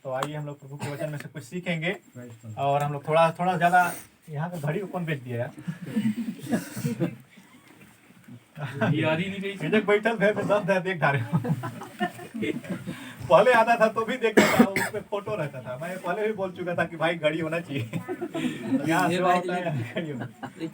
तो आइए हम लोग प्रभु के वचन में से कुछ सीखेंगे और हम लोग थोड़ा थोड़ा ज्यादा। यहाँ का घड़ी को कौन बेच दिया यार? याद ही नहीं रही। हिजक बैठल थे तो 10 देख धारे पहले आता था तो भी देखता था, उसमें फोटो रहता था। मैं पहले भी बोल चुका था कि भाई घड़ी होना चाहिए। यहाँ से होता है, घड़ी होना चाहिए।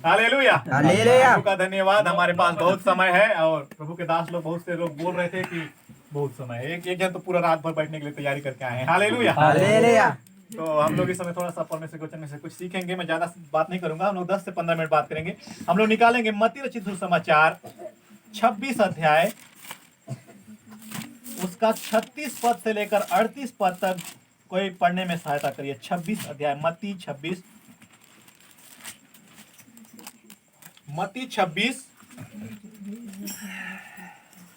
Hallelujah, hallelujah. प्रभु का धन्यवाद। हमारे पास बहुत समय है और प्रभु के दास लोग, बहुत से लोग बोल रहे थे कि बहुत समय है। एक जन तो पूरा रात भर बैठने के लिए तैयारी करके आए हैं। Hallelujah, hallelujah. तो हम लोग इस समय थोड़ा सा परमेश्वर के वचन में से कुछ सीखेंगे। मैं ज्यादा बात नहीं करूंगा, हम लोग 10 से 15 मिनट बात करेंगे। हम लोग निकालेंगे मत्ती रचित सुसमाचार 26 अध्याय, उसका 36 पद से लेकर 38 पद तक कोई पढ़ने में सहायता करिए। 26 अध्याय, मत्ती 26, मत्ती 26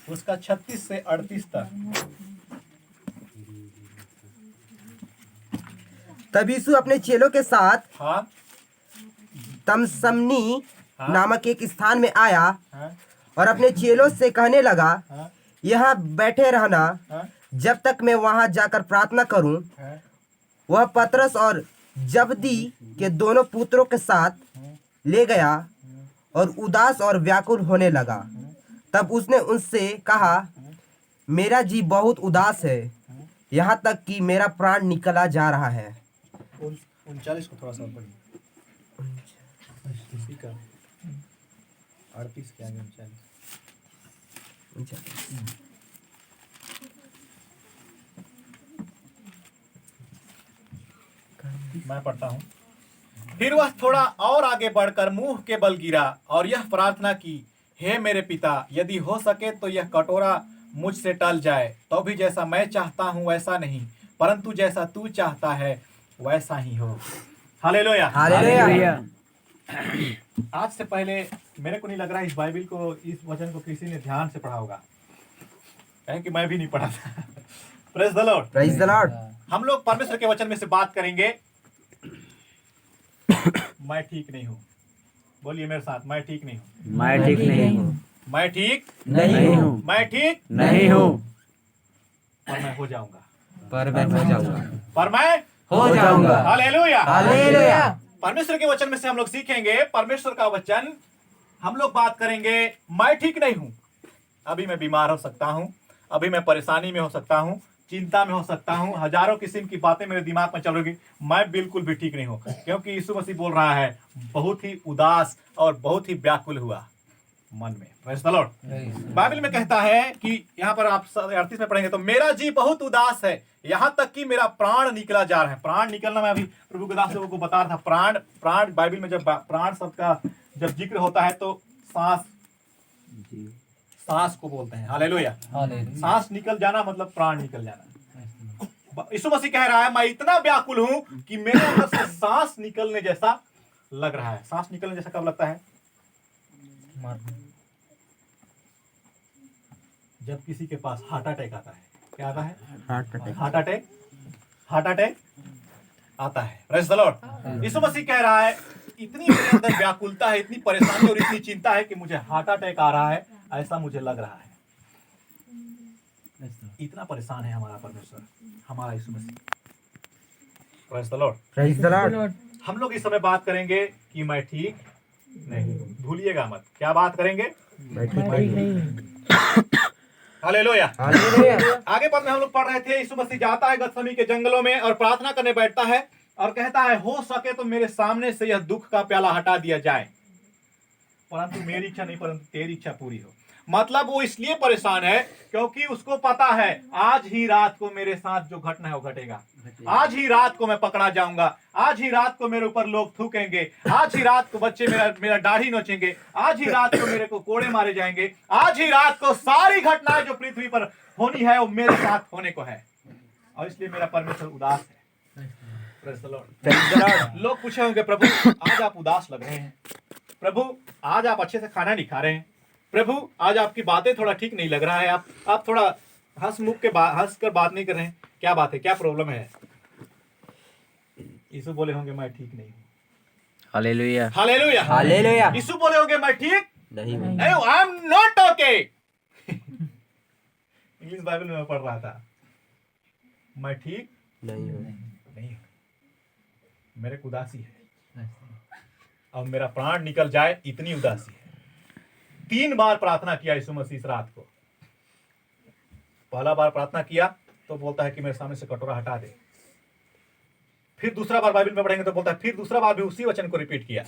उसका 36 से 38 तक। तब यीशु अपने चेलों के साथ हाँ तमसमनी हाँ नामक एक स्थान में आया हाँ और अपने चेलों से कहने लगा, हाँ यहाँ बैठे रहना हाँ जब तक मैं वहाँ जाकर प्रार्थना करूं। हाँ वह पतरस और जबदी के दोनों पुत्रों के साथ ले गया और उदास और व्याकुल होने लगा। तब उसने उनसे कहा, मेरा जी बहुत उदास है, यहाँ तक कि मेरा प्राण निकला जा रहा है। 39 को थोड़ा सा पढ़िए। 38 के आगे 39। मैं पढ़ता हूँ। फिर वह थोड़ा और आगे बढ़कर मुंह के बल गिरा और यह प्रार्थना की, हे मेरे पिता, यदि हो सके तो यह कटोरा मुझसे टल जाए, तो भी जैसा मैं चाहता हूँ वैसा नहीं, परंतु जैसा तू चाहता है वैसा ही हो। Hallelujah, hallelujah. आज से पहले मेरे को नहीं लग रहा इस बाइबल को, इस वचन को किसी ने ध्यान से पढ़ा होगा, कहें कि मैं भी नहीं पढ़ा था। Praise the Lord, praise the Lord. हम लोग परमेश्वर के वचन में से बात करेंगे। मैं ठीक नहीं हूँ, बोलिए मेरे साथ, मैं ठीक नहीं हूँ। मैं ठीक नहीं हूँ। मैं ठीक नहीं हूँ। मैं ठीक नहीं हूँ। पर मैं हो जाऊंगा। पर मैं हो जाऊंगा। पर मैं हो जाऊंगा। हालेलुया। हालेलुया। परमेश्वर के वचन में से हम लोग सीखेंगे। परमेश्वर का वचन हम लोग बात करेंगे। मैं ठीक नहीं हूँ, अभी मैं बीमार हो सकता हूँ, अभी मैं परेशानी में हो सकता हूँ, चिंता में हो सकता हूँ, हजारों किस्म की बातें मेरे दिमाग में चल रही। मैं बिल्कुल भी ठीक नहीं हूँ, क्योंकि यीशु मसीह बोल रहा है, बहुत ही उदास और बहुत ही व्याकुल हुआ मन में। Praise the Lord. बाइबल में कहता है कि यहाँ पर आप 38 में पढ़ेंगे तो मेरा जी बहुत उदास है, यहाँ तक कि मेरा प्राण निकला जा रहा है। प्राण निकलना मैं अभी प्रभु के दास लोगों को बता रहा था। प्राण, प्राण बाइबल में जब प्राण शब्द का जब जिक्र होता है तो सांस, सांस को बोलते हैं। हालेलुया। सांस निकल जाना मतलब प्राण निकल जाना। यीशु मसीह कह रहा है, मैं इतना व्याकुल हूं कि मेरे अंदर से सांस निकलने जैसा लग रहा है। सांस निकलने जैसा कब लगता है? जब किसी के पास हार्ट अटैक आता है। क्या आता है? Heart attack. हार्ट अटैक आता है। Praise the Lord. Yeshu Masih कह रहा है, इतनी मेरे अंदर व्याकुलता है, इतनी परेशानी और इतनी चिंता है कि मुझे हार्ट अटैक आ रहा है, ऐसा मुझे लग रहा है। इतना परेशान है हमारा परमेश्वर, हमारा Yeshu Masih. Praise the Lord. Praise the Lord. हम लोग इस समय बात करेंगे कि मैं ठीक नहीं हूं। भूलिएगा मत, क्या बात करेंगे? मैं ठीक नहीं। हालेलुया। हालेलुया। आगे पद में हम लोग पढ़ रहे थे, यीशु मसीह जाता है गतसमनी के जंगलों में और प्रार्थना करने बैठता है और कहता है, हो सके तो मेरे सामने से यह दुख का प्याला हटा दिया जाए, परंतु मेरी इच्छा नहीं परंतु तेरी इच्छा पूरी हो। मतलब वो इसलिए परेशान है क्योंकि उसको पता है आज ही रात को मेरे साथ जो घटना है वो घटेगा। आज ही रात को मैं पकड़ा जाऊंगा, आज ही रात को मेरे ऊपर लोग थूकेंगे, आज ही रात को बच्चे मेरा दाढ़ी नोचेंगे, आज ही रात को मेरे को कोड़े मारे जाएंगे, आज ही रात को सारी घटनाएं जो पृथ्वी पर होनी है वो मेरे साथ होने को है, और इसलिए मेरा परमेश्वर उदास है। Praise the Lord. लोग पूछे होंगे, प्रभु आज आप उदास लग रहे हैं, प्रभु आज आप अच्छे से खाना नहीं खा रहे हैं, प्रभु आज आपकी बातें थोड़ा ठीक नहीं लग रहा है, आप थोड़ा हंस कर बात नहीं कर रहे हैं, क्या बात है, क्या प्रॉब्लम है? यीशु बोले होंगे, मैं ठीक नहीं हूँ। हालेलुया। हालेलुया। हालेलुया। यीशु बोले होंगे, मैं ठीक नहीं हूँ। I am not okay. English Bible में मैं पढ़ रहा था, मैं ठीक नहीं हूँ। नहीं हूँ, मेरे को उदासी है, अब मेरा प्राण निकल जाए इतनी उदासी है। 3 बार प्रार्थना किया यीशु मसीह इस रात को। पहला बार प्रार्थना किया तो बोलता है कि मेरे सामने से कटोरा हटा दे। फिर दूसरा बार बाइबल में पढ़ेंगे तो बोलता है, फिर दूसरा बार भी उसी वचन को रिपीट किया।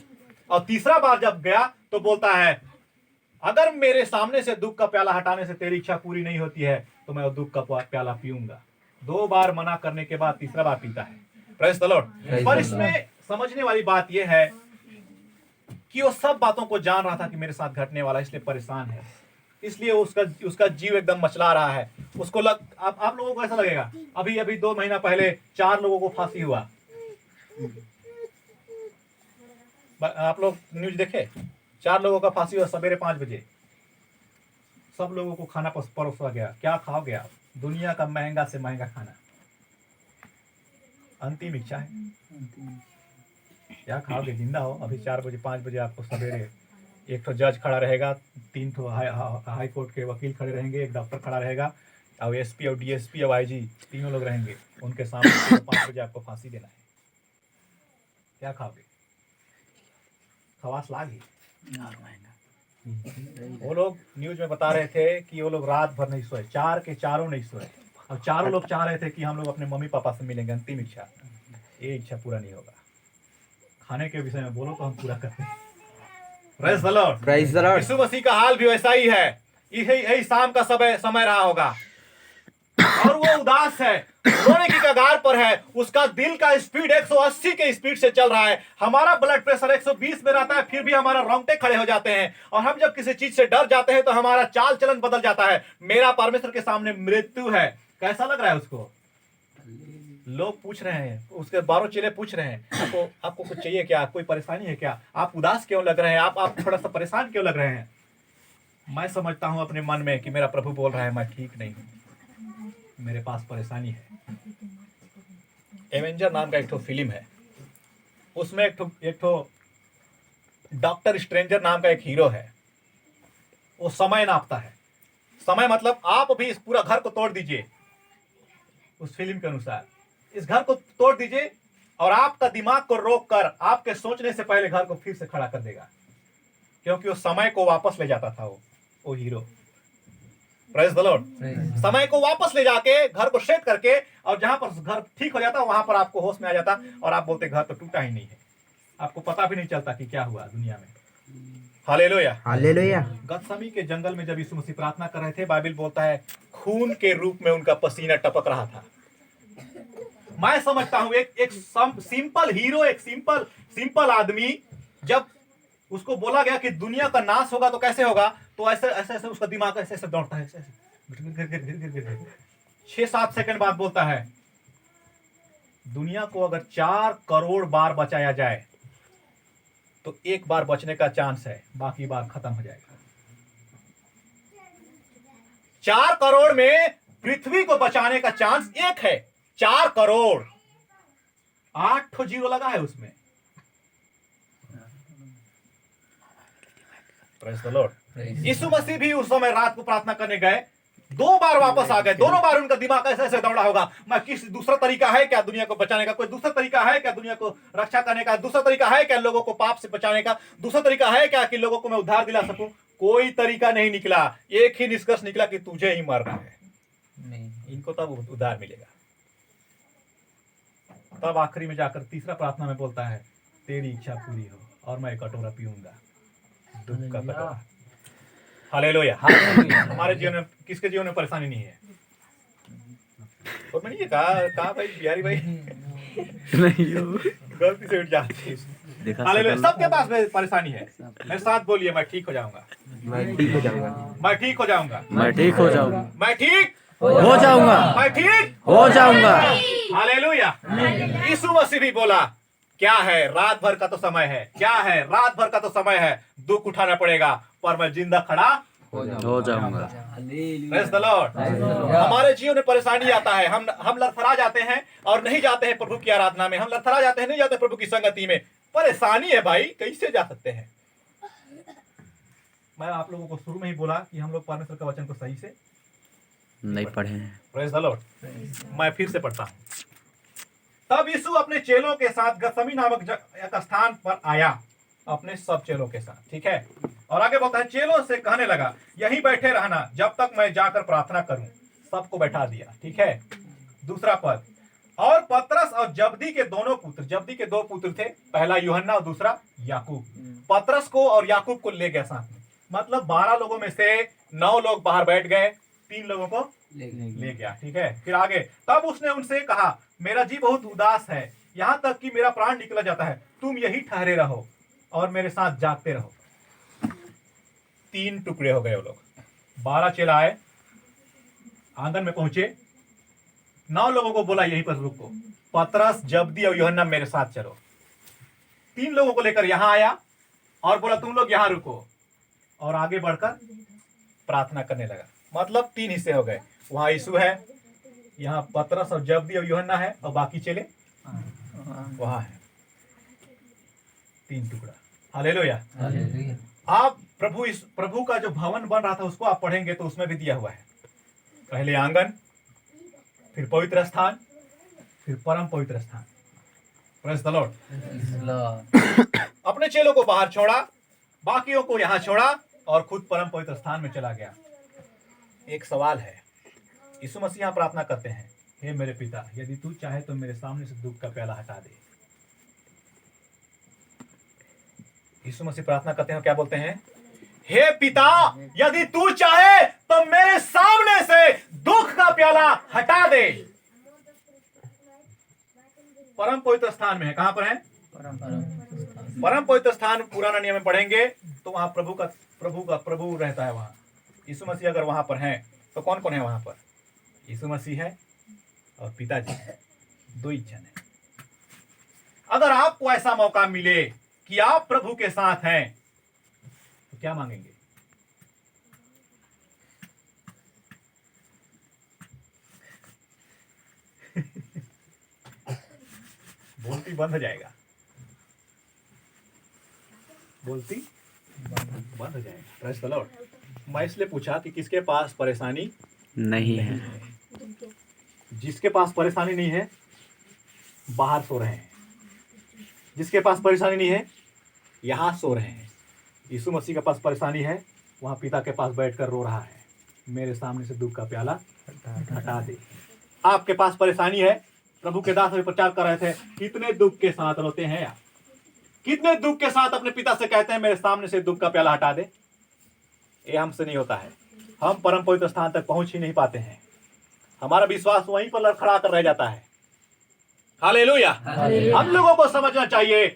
और तीसरा बार जब गया तो बोलता है, अगर मेरे सामने से दुख का प्याला हटाने से तेरी इच्छा पूरी नहीं होती है तो मैं वो दुख का प्याला पीऊंगा। 2 बार मना करने के बाद तीसरा बार पीता है। Praise the Lord. पर इसमें समझने वाली बात यह है कि वो सब बातों को जान रहा था कि मेरे साथ घटने वाला, इसलिए परेशान है, इसलिए उसका जीव एकदम मचला रहा है। उसको आप लोगों को ऐसा लगेगा, अभी 2 महीना पहले 4 लोगों को फांसी हुआ। आप लोग न्यूज देखे, 4 लोगों का फांसी हुआ सवेरे 5 बजे। सब लोगों को खाना परोसा गया। क्या खाओगे आप? दुनिया का महंगा से महंगा खाना। अंतिम इच्छा है, क्या खाओगे? जिंदा हो। अभी 4 बजे 5 बजे आपको सवेरे एक तो जज खड़ा रहेगा, 3 तो हाई कोर्ट के वकील खड़े रहेंगे, एक डॉक्टर खड़ा रहेगा, और एसपी और डीएसपी और आईजी तीनों लोग रहेंगे। उनके सामने 5 बजे आपको फांसी देना है। क्या खाओगे? खवास लागी। वो लोग न्यूज में बता रहे थे कि वो लोग रात भर नहीं सोए, 4 के चारों नहीं सोए, और चारों लोग चाह रहे थे कि हम लोग अपने मम्मी पापा से मिलेंगे। अंतिम इच्छा, ये इच्छा पूरा नहीं होगा। खाने के विषय में बोलो तो हम पूरा करते हैं। Praise the Lord. Praise the Lord. Yeshu Masih का हाल भी वैसा ही है। यही शाम का समय रहा होगा और वो उदास है, रोने की कगार पर है। उसका दिल का स्पीड 180 के स्पीड से चल रहा है। हमारा ब्लड प्रेशर 120 में रहता है, फिर भी हमारा रोंगटे खड़े हो जाते हैं। और हम जब किसी चीज से डर जाते हैं तो हमारा चाल चलन बदल जाता है। मेरा परमेश्वर के सामने मृत्यु है। कैसा लग रहा है उसको? लोग पूछ रहे हैं, उसके 12 चेले पूछ रहे हैं, आपको कुछ चाहिए क्या? कोई परेशानी है क्या? आप उदास क्यों लग रहे हैं? आप थोड़ा सा परेशान क्यों लग रहे हैं? मैं समझता हूं अपने मन में कि मेरा प्रभु बोल रहा है, मैं ठीक नहीं हूं, मेरे पास परेशानी है। एवेंजर नाम का एक ठो फिल्म है, उसमें एक ठो डॉक्टर स्ट्रेंजर नाम का एक हीरो है। वो समय नापता है। समय मतलब आप भी इस पूरा घर को तोड़ दीजिए, उस फिल्म के अनुसार इस घर को तोड़ दीजिए और आपका दिमाग को रोक कर आपके सोचने से पहले घर को फिर से खड़ा कर देगा, क्योंकि वो समय को वापस ले जाता था वो हीरो। Praise the Lord. समय को वापस ले जाके घर को सेट करके, और जहां पर घर ठीक हो जाता वहां पर आपको होश में आ जाता और आप बोलते घर तो टूटा ही नहीं है। आपको पता भी नहीं चलता कि क्या हुआ दुनिया में। Hallelujah, hallelujah. गतसमी के जंगल में जब यीशु मसीह प्रार्थना कर रहे थे, बाइबल बोलता है खून के रूप में उनका पसीना टपक रहा था। मैं समझता हूं एक सिंपल हीरो, एक सिंपल आदमी, जब उसको बोला गया कि दुनिया का नाश होगा तो कैसे होगा, तो ऐसे उसका दिमाग ऐसे दौड़ता है, 6-7 सेकंड बाद बोलता है, दुनिया को अगर 4 करोड़ बार बचाया जाए तो 1 बार बचने का चांस है, बाकी बार खत्म हो जाएगा। 4 करोड़ में पृथ्वी को बचाने का चांस 1 है। 4 करोड़, 8 ठो जीरो लगा है उसमें। Praise the Lord. Yeshu Masih भी उस समय रात को प्रार्थना करने गए, 2 बार वापस आ गए। दोनों बार उनका दिमाग ऐसे दौड़ा होगा, मैं किस दूसरा तरीका है क्या दुनिया को बचाने का? कोई दूसरा तरीका है क्या दुनिया को रक्षा करने का? दूसरा तरीका है क्या लोगों को पाप से बचाने का? दूसरा तरीका है क्या कि लोगों को मैं उद्धार दिला सकूं? कोई तरीका नहीं निकला। एक ही निष्कर्ष निकला कि तुझे ही मरना है, इनको तब उद्धार मिलेगा। तब आखिरी में जाकर तीसरा प्रार्थना में बोलता है, तेरी इच्छा पूरी हो और मैं कटोरा पीऊंगा, दुख का कटोरा। हालेलुया। हमारे जीवन में, किसके जीवन में परेशानी नहीं है? और मैंने ये कहा भाई बिहारी भाई गलती से उठ जाती है। हालेलुया। सबके पास परेशानी है। मेरे साथ बोलिए, मैं ठीक हो जाऊंगा, मैं ठीक हो जाऊंगा, मैं ठीक हो जाऊंगा, मैं ठीक हो जाऊंगा, मैं ठीक हो जाऊंगा, मैं ठीक हो जाऊंगा। हालेलुया। यीशु मसीह भी बोला, क्या है, रात भर का तो समय है, क्या है, रात भर का तो समय है, दुख उठाना पड़ेगा, पर मैं जिंदा खड़ा हो जाऊंगा। Praise the Lord. हमारे जीवन में परेशानी आता है, हम लड़खड़ा जाते हैं और नहीं जाते हैं प्रभु की आराधना में, हम लड़खड़ा जाते हैं, नहीं जाते प्रभु की संगति में। परेशानी है भाई, कैसे जा सकते हैं? मैं आप लोगों को शुरू में ही बोला कि हम लोग परमेश्वर के वचन को सही से नहीं पढ़े हैं। Praise the Lord. मैं फिर से पढ़ता हूं। तब यीशु अपने चेलों के साथ गतसमनी नामक एक स्थान पर आया, अपने सब चेलों के साथ, ठीक है। और आगे बोलता है, चेलों से कहने लगा, यहीं बैठे रहना जब तक मैं जाकर प्रार्थना करूं। सबको बैठा दिया, ठीक है। दूसरा पद, और पतरस और जब्दी के दोनों पुत्र, जब्दी के दो पुत्र थे, पहला यूहन्ना और दूसरा याकूब, पतरस को और याकूब को ले गया साथ में। मतलब 12 लोगों में से 9 लोग बाहर बैठ गए, 3 लोगों को ले गया, ठीक है। फिर आगे, तब उसने उनसे कहा, मेरा जी बहुत उदास है, यहाँ तक कि मेरा प्राण निकला जाता है। तुम यही ठहरे रहो और मेरे साथ जागते रहो। 3 टुकड़े हो गए वो लोग। 12 चेला आए, आंगन में पहुंचे, 9 लोगों को बोला यहीं पर रुको, पतरस जब्दी और यूहन्ना मेरे साथ चलो। 3 लोगों को लेकर यहां आया और बोला तुम लोग यहां रुको, और आगे बढ़कर प्रार्थना करने लगा। मतलब 3 हिस्से हो गए। वहां यीशु है, यहाँ पतरस और जब्दी और यूहन्ना है, और बाकी चेले वहां है। 3 टुकड़ा। हालेलुया। आप प्रभु का जो भवन बन रहा था उसको आप पढ़ेंगे तो उसमें भी दिया हुआ है, पहले आंगन, फिर पवित्र स्थान, फिर परम पवित्र स्थान। Praise the Lord. अपने चेलों को बाहर छोड़ा, बाकियों को यहां छोड़ा, और खुद परम पवित्र स्थान में चला गया। एक सवाल है, यीशु मसीह यहां प्रार्थना करते हैं, हे मेरे पिता, यदि तू चाहे तो मेरे सामने से दुख का प्याला हटा दे। यीशु मसीह प्रार्थना करते हैं, क्या बोलते हैं? हे पिता, यदि तू चाहे तो मेरे सामने से दुख का प्याला हटा दे। परम पवित्र स्थान में है। कहां पर है? परम पवित्र स्थान। पुराना नियम में पढ़ेंगे तो वहां प्रभु रहता है। वहां यीशु मसीह अगर वहां पर है तो कौन कौन है वहां पर? यीशु मसीह है और पिताजी है, 2 ही जन है। अगर आपको ऐसा मौका मिले कि आप प्रभु के साथ हैं तो क्या मांगेंगे? बोलती बंद हो जाएगा, बोलती बंद हो जाएगा। Praise the Lord. मैं इसलिए पूछा कि किसके पास परेशानी नहीं है। जिसके पास परेशानी नहीं है बाहर सो रहे हैं, जिसके पास परेशानी नहीं है यहां सो रहे हैं। यीशु मसीह के पास परेशानी है, वहां पिता के पास बैठकर रो रहा है, मेरे सामने से दुख का प्याला हटा दे। आपके पास परेशानी है, प्रभु के दास अभी प्रचार कर रहे थे, कितने दुख के साथ रोते हैं आप, कितने दुख के साथ अपने पिता से कहते हैं मेरे सामने से दुख का प्याला हटा दे। ये हमसे नहीं होता है, हम परम पवित्र स्थान तक पहुंच ही नहीं पाते हैं, हमारा विश्वास वहीं पर लड़खड़ा कर रह जाता है। हालेलुया। हम लोगों को समझना चाहिए,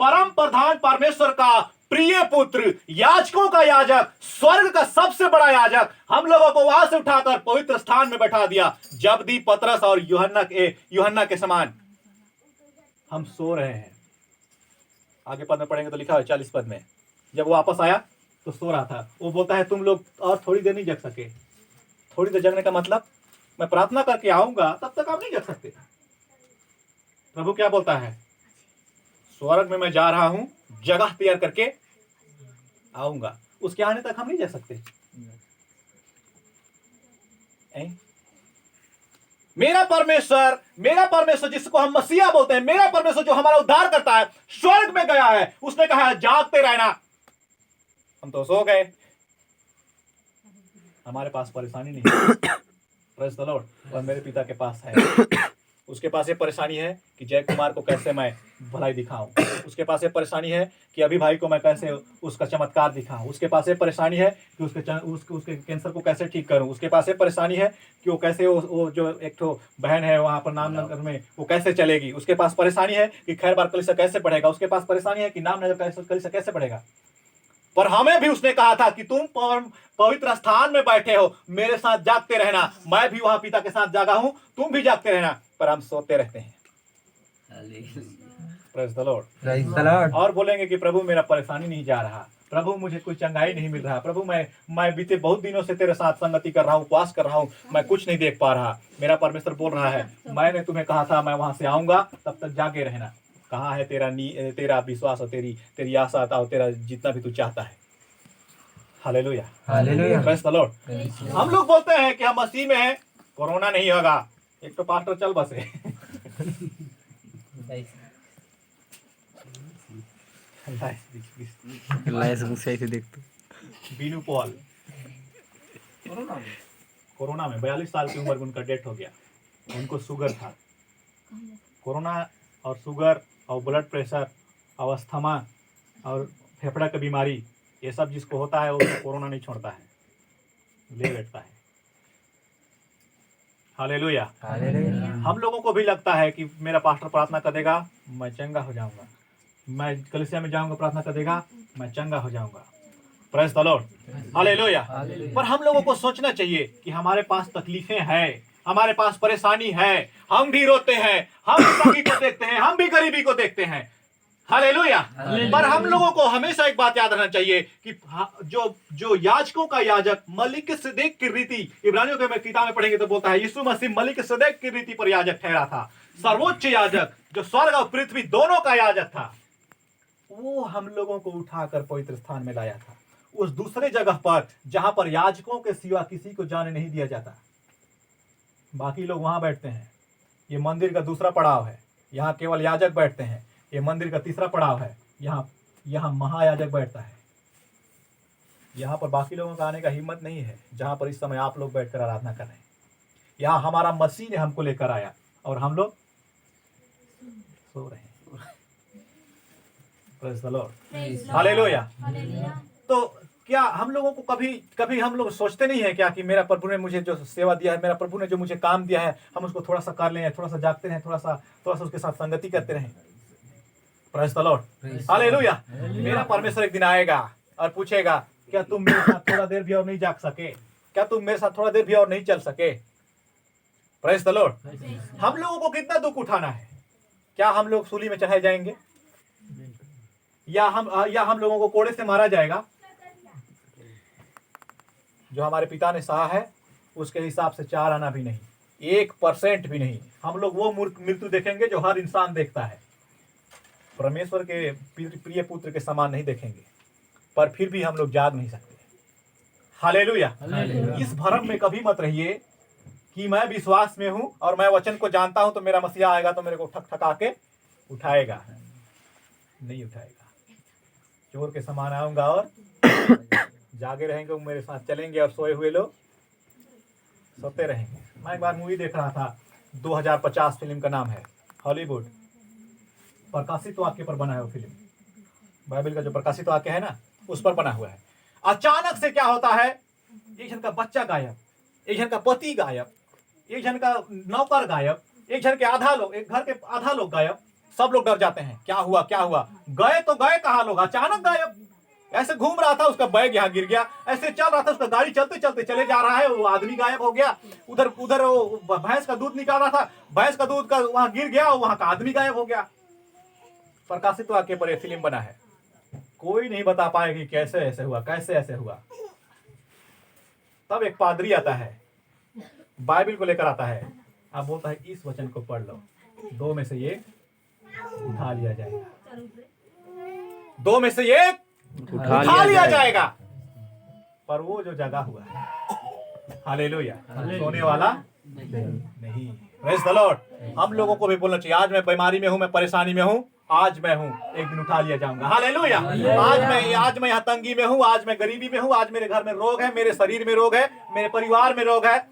परम प्रधान परमेश्वर का प्रिय पुत्र, याजकों का याजक, स्वर्ग का सबसे बड़ा याजक, हम लोगों को वहां से उठाकर पवित्र स्थान में बैठा दिया। जब्दी, पतरस और यूहन्ना के समान हम सो रहे हैं। आगे पद में पढ़ेंगे तो लिखा है 40 पद में, जब वो वापस आया तो सो रहा था। वो बोलता है तुम लोग और थोड़ी देर नहीं जग सके। थोड़ी देर जगने का मतलब, मैं प्रार्थना करके आऊंगा तब तक आप नहीं जग सकते। प्रभु क्या बोलता है? स्वर्ग में मैं जा रहा हूं, जगह तैयार करके आऊंगा, उसके आने तक हम नहीं जा सकते। मेरा परमेश्वर जिसको हम मसीहा बोलते हैं, मेरा परमेश्वर जो हमारा उद्धार करता है, स्वर्ग में गया है। उसने कहा है जागते रहना। हम तो सो गए, हमारे पास परेशानी नहीं है। Praise the Lord. और मेरे पिता के पास है। उसके पास ये परेशानी है कि जय कुमार को कैसे मैं भलाई दिखाऊं, उसके पास ये परेशानी है कि अभी भाई को मैं कैसे उसका चमत्कार दिखाऊं, उसके पास ये परेशानी है कि उसके कैंसर को कैसे ठीक करूं, उसके पास ये परेशानी है कि वो कैसे वो जो एक तो बहन है वहां पर नामनगर में वो कैसे चलेगी, उसके पास परेशानी है कि खैर बार कलीसिया कैसे बढ़ेगा, उसके पास परेशानी है कि नामनगर कलीसिया कैसे बढ़ेगा। पर हमें भी उसने कहा था कि तुम पवित्र स्थान में बैठे हो, मेरे साथ जागते रहना। मैं भी वहां पिता के साथ जागा हूं, तुम भी जागते रहना। पर हम सोते रहते हैं। Praise the Lord. और बोलेंगे कि प्रभु मेरा परेशानी नहीं जा रहा, प्रभु मुझे कोई चंगाई नहीं मिल रहा, प्रभु मैं बीते बहुत दिनों से तेरे साथ संगति कर रहा हूँ, उपवास कर रहा हूँ, मैं कुछ नहीं देख पा रहा। मेरा परमेश्वर बोल रहा है, मैंने तुम्हें कहा था मैं वहां से आऊंगा, तब तक जागे रहना। कहाँ है तेरा विश्वास और तेरी आशा और तेरा जितना भी तू चाहता है। Hallelujah, hallelujah. Praise the Lord. हम लोग बोलते हैं कि हम मसीह में हैं, कोरोना नहीं होगा। एक तो पास्टर चल बसे। लाइस मुझसे ऐसे देख तू। बीनू पॉल कोरोना में 42 साल की उम्र में उनका डेथ हो गया। उनको शुगर था। कोरोना और शुगर और ब्लड प्रेशर और अस्थमा और फेफड़ा की बीमारी, ये सब जिसको होता है वो कोरोना नहीं छोड़ता है, ले बैठता है। हालेलुया। हालेलुया। हम लोगों को भी लगता है कि मेरा पास्टर प्रार्थना कर देगा, मैं चंगा हो जाऊंगा। मैं कलीसिया में जाऊंगा, प्रार्थना कर देगा, मैं चंगा हो जाऊंगा। Praise the Lord, hallelujah. पर हम लोगों को सोचना चाहिए कि हमारे पास तकलीफें हैं, हमारे पास परेशानी है, हम भी रोते हैं, हम भी तंगी को देखते हैं, हम भी गरीबी को देखते हैं। हालेलुया। पर हम लोगों को हमेशा एक बात याद रखना चाहिए कि जो याजकों का याजक मलिक सिद्दीक की रीति, इब्रानियों के किताब में पढ़ेंगे तो बोलता है यीशु मसीह मलिक सिद्दीक की रीति पर याजक ठहरा था। सर्वोच्च याजक जो स्वर्ग और पृथ्वी दोनों का याजक था, वो हम लोगों को उठाकर पवित्र स्थान में लाया था, उस दूसरे जगह पर जहां पर याजकों के सिवा किसी को जाने नहीं दिया जाता। बाकी लोग वहां बैठते हैं। ये मंदिर का दूसरा पड़ाव है, यहाँ केवल याजक बैठते हैं। ये मंदिर का तीसरा पड़ाव है, यहाँ महायाजक बैठता है। यहाँ पर बाकी लोगों का आने का हिम्मत नहीं है, जहां पर इस समय आप लोग बैठकर आराधना कर रहे हैं। यहाँ हमारा मसीह ने हमको लेकर आया और हम लोग सो रहे हैं। Praise the Lord, hallelujah. तो क्या हम लोगों को कभी हम लोग सोचते नहीं है क्या कि मेरा प्रभु ने मुझे जो सेवा दिया है, मेरा प्रभु ने जो मुझे काम दिया है, हम उसको थोड़ा सा कर लें, थोड़ा सा जागते रहें, थोड़ा सा उसके साथ संगति करते रहें। Praise the Lord, hallelujah. मेरा परमेश्वर एक दिन आएगा और पूछेगा, क्या तुम मेरे साथ थोड़ा देर भी और नहीं जाग सके? क्या तुम मेरे साथ थोड़ा देर भी और नहीं चल सके? Praise the Lord. हम लोगों को कितना दुख उठाना है? क्या हम लोग सूली में चढ़ाए जाएंगे, या हम लोगों को कोड़े से मारा जाएगा? जो हमारे पिता ने सहा है उसके हिसाब से 4 आना भी नहीं, 1% भी नहीं। हम लोग वो मृत्यु देखेंगे जो हर इंसान देखता है। परमेश्वर के प्रिय पुत्र के समान नहीं देखेंगे, पर फिर भी हम लोग जाग नहीं सकते। हालेलुया। इस भ्रम में कभी मत रहिए कि मैं विश्वास में हूं और मैं वचन को जानता हूं तो मेरा मसीहा आएगा तो मेरे को ठक के उठाएगा। नहीं उठाएगा। चोर के समान आऊंगा और जागे रहेंगे, वो मेरे साथ चलेंगे, और सोए हुए लोग सोते रहेंगे। मैं एक बार मूवी देख रहा था, 2050 फिल्म का नाम है, हॉलीवुड, प्रकाशित वाक्य पर बना है वो फिल्म। बाइबल का जो प्रकाशित वाक्य है ना, उस पर बना हुआ है। अचानक से क्या होता है, एक जन का बच्चा गायब, एक जन का पति गायब, एक जन का नौकर गायब, एक जन के एक घर के आधा लोग गायब। सब लोग डर जाते हैं, क्या हुआ क्या हुआ? गए तो गए कहाँ लोग, अचानक गायब। ऐसे घूम रहा था, उसका बैग यहाँ गिर गया, ऐसे चल रहा था, उसका गाड़ी चलते चलते चले जा रहा है, वो आदमी गायब हो गया। उधर वो भैंस का दूध निकाल रहा था, भैंस का दूध का वहां गिर गया, वहां का आदमी गायब हो गया। प्रकाशित वाक्य पर यह फिल्म बना है। कोई नहीं बता पाए कि कैसे ऐसे हुआ, कैसे ऐसे हुआ। तब एक पादरी आता है, बाइबल को लेकर आता है, अब बोलता है इस वचन को पढ़ लो, 2 में से एक उठा लिया जाएगा, 2 में से एक उठा लिया जाएगा। पर वो जो जगा हुआ है, हालेलुया, सोने वाला नहीं। Praise the Lord. हम लोगों को भी बोलना चाहिए, आज मैं बीमारी में हूं, मैं परेशानी में हूं, आज मैं हूं, एक दिन उठा लिया जाऊंगा। हालेलुया। आज मैं यहाँ तंगी में हूं, आज मैं गरीबी में हूं, आज मेरे घर में रोग है, मेरे शरीर में रोग है, मेरे परिवार में रोग है,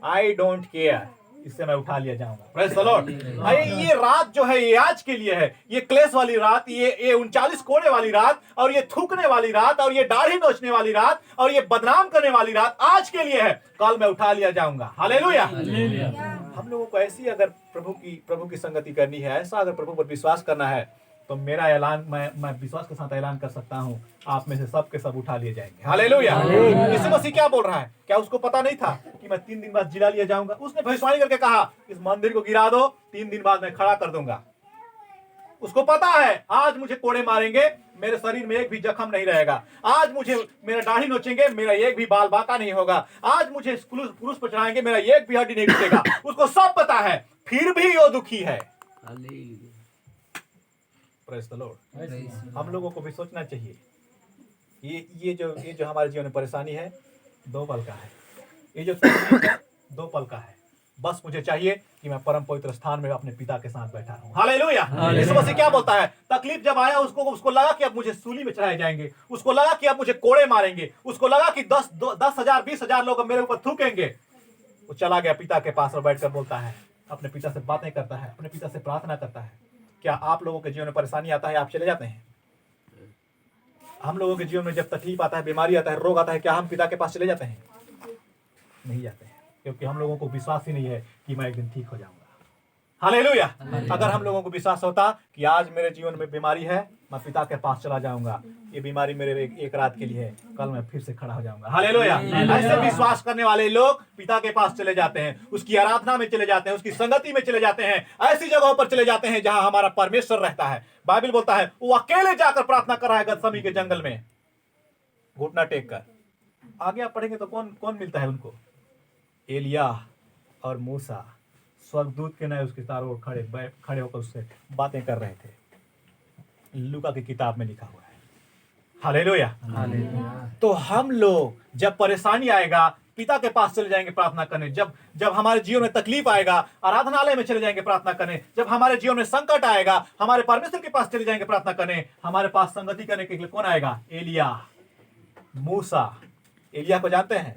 आई डोंट केयर, इससे मैं उठा लिया जाऊंगा। Praise the Lord. ये रात जो है ये आज के लिए है, ये क्लेश वाली रात, ये 39 कोड़े वाली रात, और ये थूकने वाली रात, और ये दाढ़ी नोचने वाली रात, और ये बदनाम करने वाली रात आज के लिए है। कल मैं उठा लिया जाऊंगा। हालेलुया। हम लोगों को ऐसी अगर प्रभु की संगति करनी है, ऐसा अगर प्रभु पर विश्वास करना है, तो मेरा ऐलान, मैं विश्वास के साथ ऐलान कर सकता हूं, आप में से सब के सब उठा लिए जाएंगे। हालेलुया। यीशु मसीह क्या बोल रहा है? क्या उसको पता नहीं था कि मैं 3 दिन बाद जिला लिया जाऊंगा? उसने भविष्यवाणी करके कहा, इस मंदिर को गिरा दो, 3 दिन बाद मैं खड़ा कर दूंगा। उसको पता है आज मुझे कोड़े मारेंगे, मेरे शरीर में एक भी जख्म नहीं रहेगा। आज मुझे मेरा दाढ़ी नोचेंगे, मेरा एक भी बाल बांका नहीं होगा। आज मुझे पुरुष पर चढ़ाएंगे, मेरा एक भी हड्डी नहीं टूटेगा। उसको सब पता है, फिर भी वो दुखी है। Praise the Lord. हम लोगों को भी सोचना चाहिए ये जो हमारे जीवन में परेशानी है 2 पल का है। ये जो तकलीफ है 2 पल का है। बस मुझे चाहिए कि मैं परम पवित्र स्थान में अपने पिता के साथ बैठा रहूं। हालेलुया। यीशु मसीह क्या बोलता है? तकलीफ जब आया उसको लगा कि अब मुझे सूली में चढ़ाए जाएंगे, उसको लगा कि अब मुझे कोड़े मारेंगे, उसको लगा कि 10,000 20,000 लोग मेरे ऊपर थूकेंगे। वो चला गया पिता के पास और बैठकर बोलता है, अपने पिता से बातें करता है, अपने पिता से प्रार्थना करता है। क्या आप लोगों के जीवन में परेशानी आता है, आप चले जाते हैं? हम लोगों के जीवन में जब तकलीफ आता है, बीमारी आता है, रोग आता है, क्या हम पिता के पास चले जाते हैं? नहीं जाते हैं, क्योंकि हम लोगों को विश्वास ही नहीं है कि मैं एक दिन ठीक हो जाऊंगा। हालेलुया। अगर हम लोगों को विश्वास होता कि आज मेरे जीवन में बीमारी है, मैं पिता के पास चला जाऊंगा, ये बीमारी मेरे एक रात के लिए है, कल मैं फिर से खड़ा हो जाऊंगा। हालेलुया। ऐसे विश्वास करने वाले लोग पिता के पास चले जाते हैं, उसकी आराधना में चले जाते हैं, उसकी संगति में चले जाते हैं, ऐसी जगहों पर चले जाते हैं जहां हमारा परमेश्वर रहता है। बाइबल बोलता है वो अकेले जाकर प्रार्थना कर रहा है गतसमनी के जंगल में, घुटना टेक कर। आगे आप पढ़ेंगे तो कौन कौन मिलता है उनको? एलिया और मूसा स्वर्गदूत के नए उसके चारों ओर खड़े होकर उससे बातें कर रहे थे। लूका की किताब में लिखा हुआ है। हालेलुया। तो हम लोग जब परेशानी आएगा पिता के पास चले जाएंगे प्रार्थना करने। जब हमारे जीवन में तकलीफ आएगा आराधनालय में चले जाएंगे प्रार्थना करने। जब हमारे जीवन में संकट आएगा हमारे परमेश्वर के पास चले जाएंगे प्रार्थना करने। हमारे पास संगति करने के लिए कौन आएगा? एलिया, मूसा। एलिया को जानते हैं?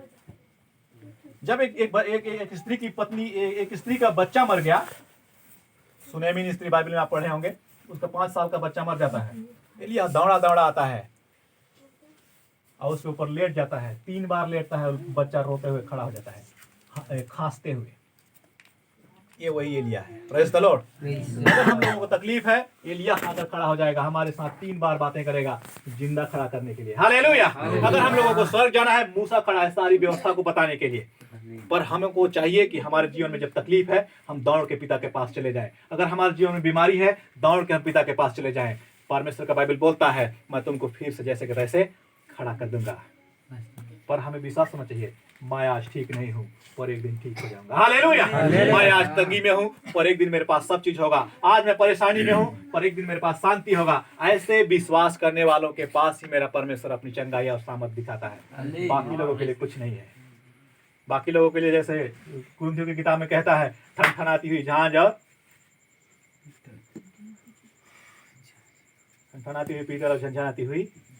जब एक स्त्री की पत्नी, एक स्त्री का बच्चा मर गया, सुनेमी स्त्री बाइबल में आप पढ़े होंगे, उसका 5 साल का बच्चा मर जाता है। एलिया दौड़ा दौड़ा आता है और उसके ऊपर लेट जाता है। 3 बार लेटता है और बच्चा रोते हुए खड़ा हो जाता है, खांसते हुए। ये वही एलिया है। Praise the Lord. अगर हम लोगों को तकलीफ है, एलिया आकर खड़ा हो जाएगा, हमारे साथ 3 बार बातें करेगा जिंदा खड़ा करने के लिए। हालेलुया। अगर हम लोगों को स्वर्ग जाना है, मूसा खड़ा है सारी व्यवस्था को बताने के लिए। पर हमको चाहिए कि हमारे जीवन में जब तकलीफ है हम दौड़ के पिता के पास चले जाएं। अगर हमारे जीवन में बीमारी है दौड़ के हम पिता के पास चले जाएं। परमेश्वर का बाइबल बोलता है मैं तुमको फिर से जैसे के वैसे खड़ा कर दूंगा। पर हमें विश्वास होना चाहिए, मैं आज ठीक नहीं हूँ पर एक दिन ठीक हो जाऊंगा। हालेलुया। मैं आज तंगी में हूँ पर एक दिन मेरे पास सब चीज होगा। आज मैं परेशानी में हूँ पर एक दिन मेरे पास शांति होगा। ऐसे विश्वास करने वालों के पास ही मेरा परमेश्वर अपनी चंगाई और सामर्थ दिखाता है। बाकी लोगों के लिए कुछ नहीं है। बाकी लोगों के लिए जैसे कुरिन्थियों की किताब में कहता है, ठनठनाती हुई झांझ और ठनठनाती हुई पीतल और झंझनाती हुई